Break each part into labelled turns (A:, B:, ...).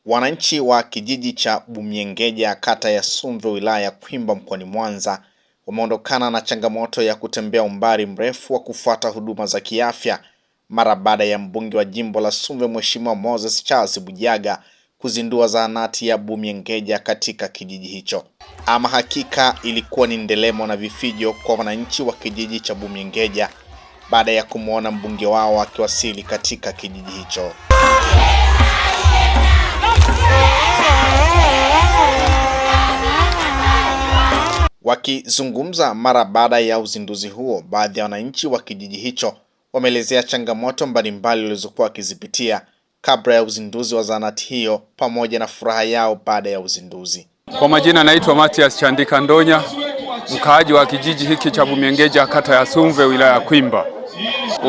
A: Wananchi wa kijiji cha Bumiengeja kata ya Sumve wilaya ya Kwimba mkoani Mwanza wameondokana na changamoto ya kutembea umbali mrefu wa kufuata huduma za kiafya mara baada ya mbunge wa jimbo la Sumve Mheshimiwa Moses Charles Bujaga kuzindua zahanati ya Bumiengeja katika kijiji hicho. Ama hakika ilikuwa ni ndelemo na vifijo kwa wananchi wa kijiji cha Bumiengeja baada ya kumuona mbunge wao akiwasili katika kijiji hicho. Wakizungumza mara baada ya uzinduzi huo, baadhi ya wananchi wa kijiji hicho wameelezea changamoto mbalimbali walizokuwa wakizipitia kabla ya uzinduzi wa zahanati hiyo pamoja na furaha yao baada ya uzinduzi.
B: Kwa majina naitwa Matias Chandika Ndonya, mkaaji wa kijiji hiki cha Bumiengeja kata ya Sumve wilaya ya Kwimba.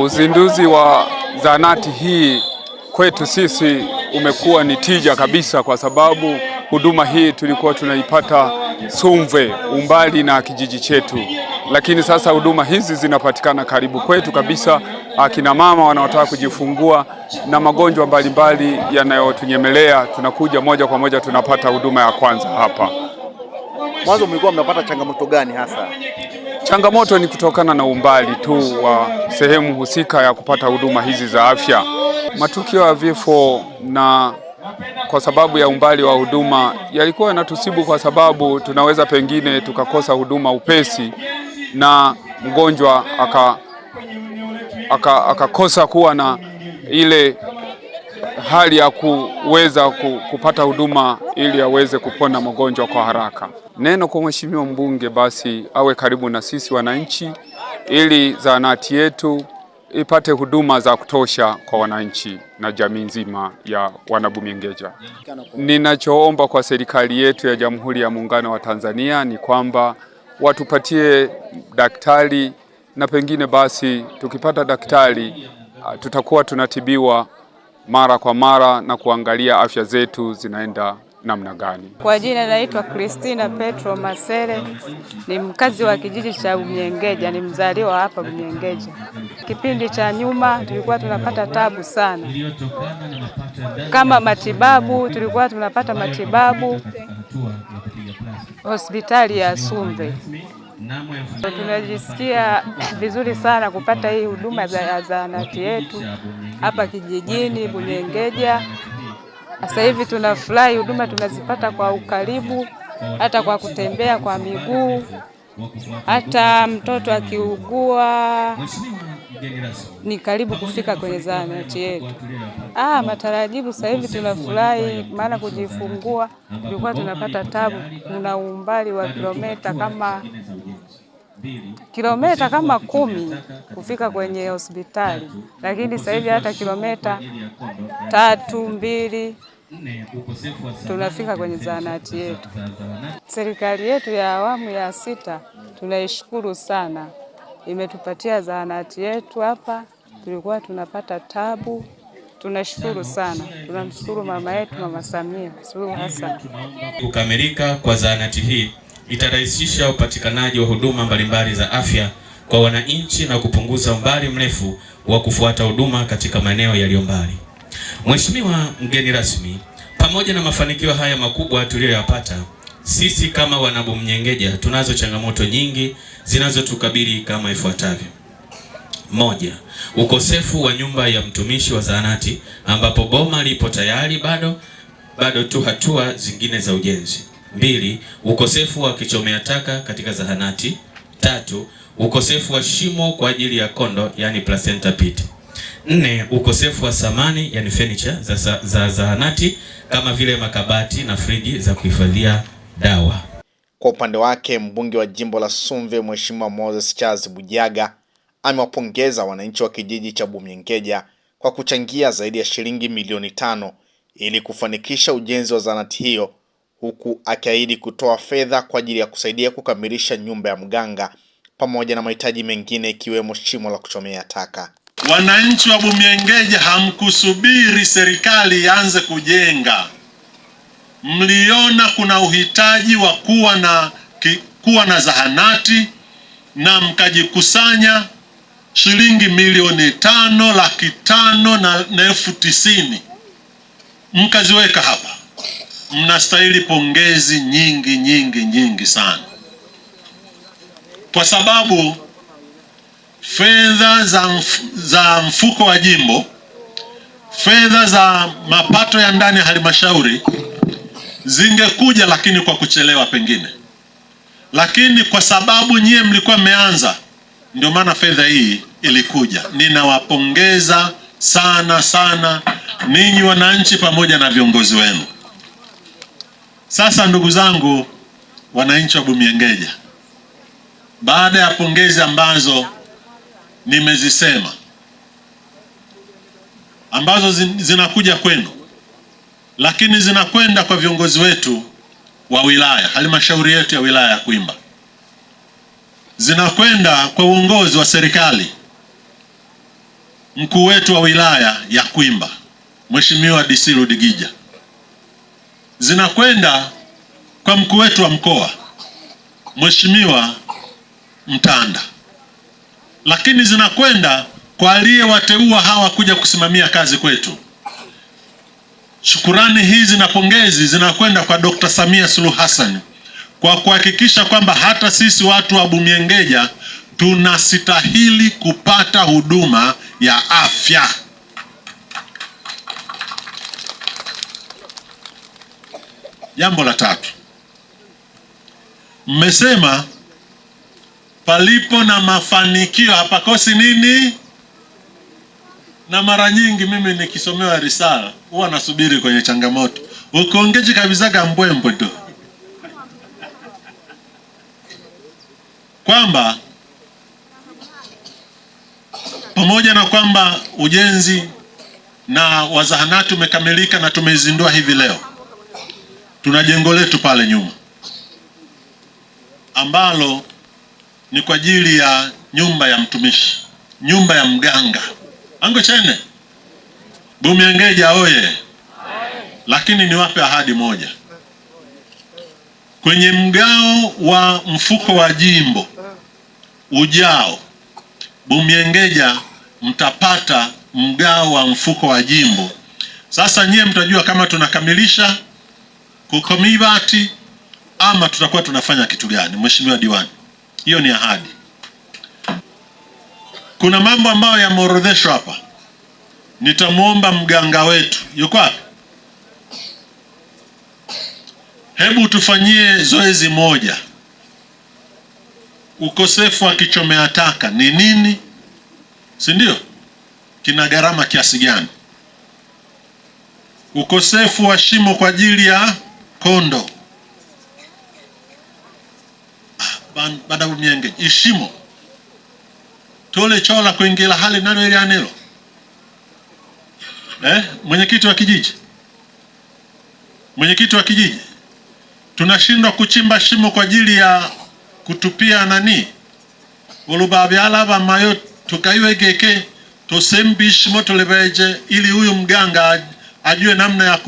B: Uzinduzi wa zahanati hii kwetu sisi umekuwa ni tija kabisa, kwa sababu huduma hii tulikuwa tunaipata Sumve umbali na kijiji chetu, lakini sasa huduma hizi zinapatikana karibu kwetu kabisa. Akina mama wanaotaka kujifungua na magonjwa mbalimbali yanayotunyemelea, tunakuja moja kwa moja tunapata huduma ya kwanza hapa.
A: Mwanzo mlikuwa mnapata changamoto gani hasa?
B: Changamoto ni kutokana na umbali tu wa sehemu husika ya kupata huduma hizi za afya. Matukio ya vifo na kwa sababu ya umbali wa huduma yalikuwa yanatusibu, kwa sababu tunaweza pengine tukakosa huduma upesi na mgonjwa akakosa kuwa na ile hali ya kuweza kupata huduma ili aweze kupona mgonjwa kwa haraka. Neno kwa mheshimiwa mbunge basi awe karibu na sisi wananchi ili zahanati yetu ipate huduma za kutosha kwa wananchi na jamii nzima ya Wanabumiengeja. Ninachoomba kwa serikali yetu ya Jamhuri ya Muungano wa Tanzania ni kwamba watupatie daktari, na pengine basi tukipata daktari tutakuwa tunatibiwa mara kwa mara na kuangalia afya zetu zinaenda namna gani.
C: Kwa jina naitwa Christina Petro Masere, ni mkazi wa kijiji cha Bumiengeja, ni mzaliwa hapa Bumiengeja. Kipindi cha nyuma tulikuwa tunapata tabu sana, kama matibabu tulikuwa tunapata matibabu hospitali ya Sumve. Tunajisikia vizuri sana kupata hii huduma za zahanati yetu hapa kijijini Bumiengeja. Sasa hivi tunafurahi, huduma tunazipata kwa ukaribu, hata kwa kutembea kwa miguu, hata mtoto akiugua ni karibu kufika kwenye zahanati yetu. Matarajibu sasa hivi tunafurahi, maana kujifungua tulikuwa tunapata tabu, kuna umbali wa kilomita kama 10 kufika kwenye hospitali, lakini sasa hivi hata kilomita 3-2 tunafika kwenye zahanati yetu. Serikali yetu ya awamu ya 6 tunaishukuru sana, imetupatia zahanati yetu hapa, tulikuwa tunapata tabu. Tunashukuru sana, tunamshukuru mama yetu Mama Samia Suluhu Hassan.
D: Kukamilika kwa zahanati hii itarahisisha upatikanaji wa huduma mbalimbali za afya kwa wananchi na kupunguza umbali mrefu wa kufuata huduma katika maeneo yaliyo mbali. Mheshimiwa mgeni rasmi, pamoja na mafanikio haya makubwa tuliyoyapata, sisi kama Wanabumiengeja tunazo changamoto nyingi zinazotukabili kama ifuatavyo. 1. Ukosefu wa nyumba ya mtumishi wa zahanati, ambapo boma lipo tayari bado tu hatua zingine za ujenzi. 2. Ukosefu wa kichomea taka katika zahanati. 3. Ukosefu wa shimo kwa ajili ya kondo, yani placenta pit. 4. Ukosefu wa samani, yani furniture za zahanati kama vile makabati na friji za kuhifadhia dawa.
A: Kwa upande wake, mbunge wa jimbo la Sumve Mheshimiwa Moses Charles Bujaga amewapongeza wananchi wa kijiji cha Bumiengeja kwa kuchangia zaidi ya shilingi milioni 5 ili kufanikisha ujenzi wa zahanati hiyo, huku akiahidi kutoa fedha kwa ajili ya kusaidia kukamilisha nyumba ya mganga pamoja na mahitaji mengine ikiwemo shimo la kuchomea taka.
E: Wananchi wa Bumiengeja hamkusubiri serikali ianze kujenga. Mliona kuna uhitaji wa kuwa na zahanati na mkajikusanya shilingi milioni 5,590,000 mkaziweka hapa. mnastahili pongezi nyingi nyingi nyingi sana, kwa sababu fedha za mfuko wa jimbo, fedha za mapato ya ndani ya halmashauri zingekuja, lakini kwa kuchelewa pengine, lakini kwa sababu nyie mlikuwa mmeanza, ndio maana fedha hii ilikuja. Ninawapongeza sana sana ninyi wananchi pamoja na viongozi wenu. Sasa ndugu zangu wananchi wa Bumiengeja, baada ya pongezi ambazo nimezisema, ambazo zinakuja kwenu, lakini zinakwenda kwa viongozi wetu wa wilaya, halmashauri yetu ya wilaya ya Kwimba, zinakwenda kwa uongozi wa serikali, mkuu wetu wa wilaya ya Kwimba Mheshimiwa DC Ludigija, zinakwenda kwa mkuu wetu wa mkoa Mheshimiwa Mtanda, lakini zinakwenda kwa aliyewateua hawa kuja kusimamia kazi kwetu. Shukurani hizi na pongezi zinakwenda kwa Dr. Samia Suluhu Hassan kwa kuhakikisha kwamba hata sisi watu wa Bumiengeja tunastahili kupata huduma ya afya. Jambo la tatu, mmesema palipo na mafanikio hapakosi nini? Na mara nyingi mimi nikisomewa risala huwa nasubiri kwenye changamoto, ukongeji kabisa gambwembwe tu, kwamba pamoja na kwamba ujenzi na wazahanati umekamilika na tumezindua hivi leo, tuna jengo letu pale nyuma ambalo ni kwa ajili ya nyumba ya mtumishi, nyumba ya mganga. Ango chene Bumiengeja oye! Lakini niwape ahadi moja, kwenye mgao wa mfuko wa jimbo ujao, Bumiengeja mtapata mgao wa mfuko wa jimbo. Sasa nyie mtajua kama tunakamilisha kukomibati ama tutakuwa tunafanya kitu gani. Mheshimiwa Diwani, hiyo ni ahadi. Kuna mambo ambayo yameorodheshwa hapa, nitamwomba mganga wetu, yuko wapi? Hebu tufanyie zoezi moja. Ukosefu wa kichomea taka ni nini, si ndio? Kina gharama kiasi gani? Ukosefu wa shimo kwa ajili ya kondo, baada Bumiengeja ishimo tole chola kuingia hali nano ile anelo mwenyekiti wa kijiji tunashindwa kuchimba shimo kwa ajili ya kutupia nani ulubabyala bamayo tukaiwegeke tosembi shimo tolebeje, ili huyu mganga ajue namna ya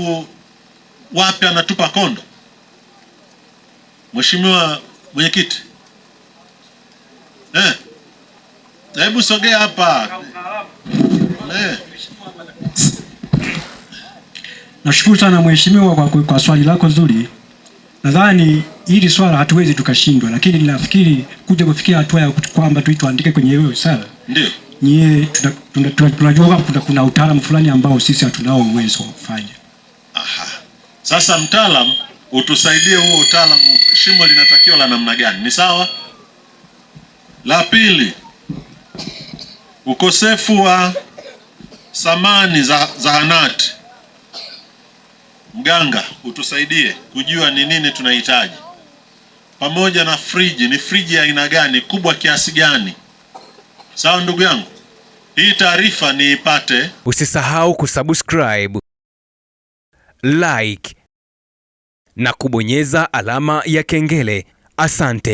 E: wapi anatupa kondo. Mheshimiwa mwenyekiti, hebu sogea hapa.
F: Nashukuru sana mheshimiwa kwa swali lako zuri. Nadhani hili swala hatuwezi tukashindwa, lakini ninafikiri kuja kufikia hatua ya kwamba tuandike kwenye hiyo sala,
E: ndio
F: nyie tunajua kuna utaalamu fulani ambao sisi hatunao uwezo wa kufanya.
E: Aha. Sasa mtaalamu utusaidie huo utaalamu, shimo linatakiwa la namna gani? Ni sawa? La pili, ukosefu wa samani za zahanati. Mganga utusaidie kujua ni nini tunahitaji, pamoja na friji. Ni friji ya aina gani, kubwa kiasi gani? Sawa ndugu yangu, hii taarifa niipate.
G: Usisahau kusubscribe, like na kubonyeza alama ya kengele. Asante.